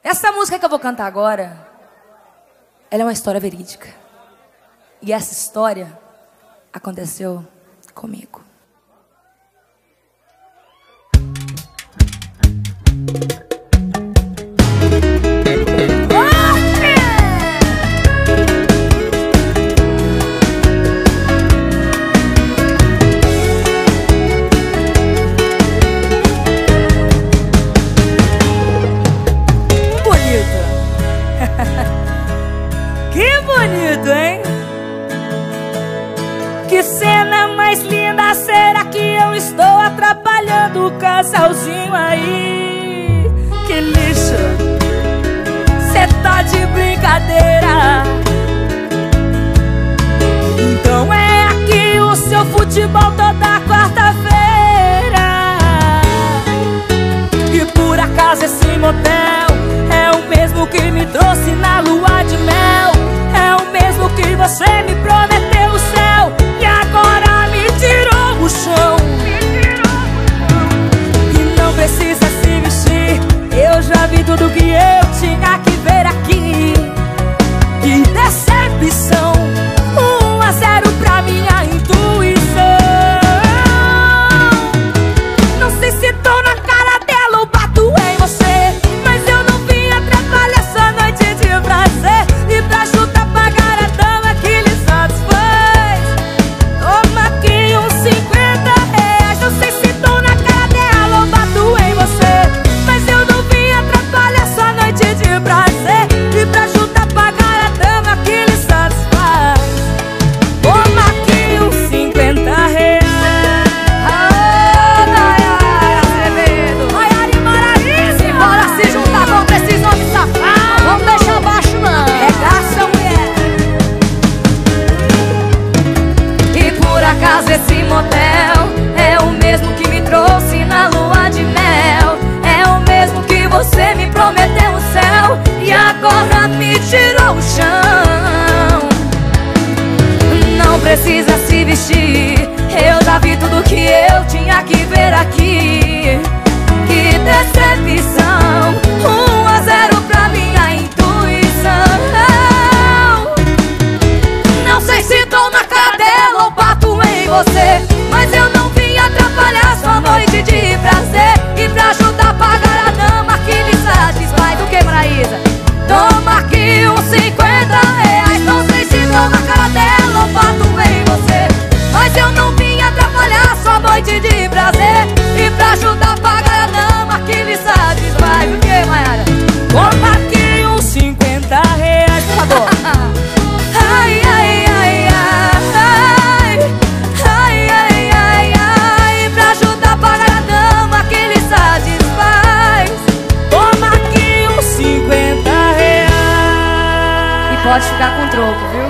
Essa música que eu vou cantar agora, ela é uma história verídica. E essa história aconteceu comigo. Que bonito, hein? Que cena mais linda, será que eu estou atrapalhando o casalzinho aí? Que lixo, cê tá de brincadeira. Então é aqui o seu futebol toda quarta-feira. E por acaso esse motel é o mesmo que me trouxe na lua de mel. É o mesmo que você me prometeu o céu e agora me tirou o chão. E não precisa se vestir, eu já vi tudo que eu tinha que ver aqui. Que decepção, 1-0 pra minha intuição. Não sei se tô na cara dela ou bato em você, mas eu não vim atrapalhar essa noite de prazer. E pra chutar pagar a dama que lhe satisfaz, toma aqui uns 50 reais. Não sei se tô na cara dela ou bato em você, mas eu não vim atrapalhar essa noite de prazer. E pra chutar pagar a dama que lhe satisfaz, toma aqui uns 50 reais. Esse motel é o mesmo que me trouxe na lua de mel. É o mesmo que você me prometeu o céu e agora me tirou o chão. Não precisa se vestir, eu já vi tudo que eu tinha que ver aqui. Que decepção, 1-0 pra minha intuição. Não sei se tô na cara dela ou bato em você, mas eu não vim atrapalhar sua noite de prazer. E pra ajudar a pagar a dama que lhe satisfaz, o que, Maraísa? Toma aqui uns 50 reais. Não sei se tô na cara dela ou bato em você, mas eu não vim atrapalhar sua noite de prazer. E pra ajudar a pagar a dama que lhe satisfaz, o que, Maiara? Toma aqui uns 50 reais, por favor. Ai, ai, ai, ai, ai, ai, ai, ai. Pra ajudar a pagar a dama que lhe satisfaz, toma aqui uns 50 reais. E pode ficar com troco, viu?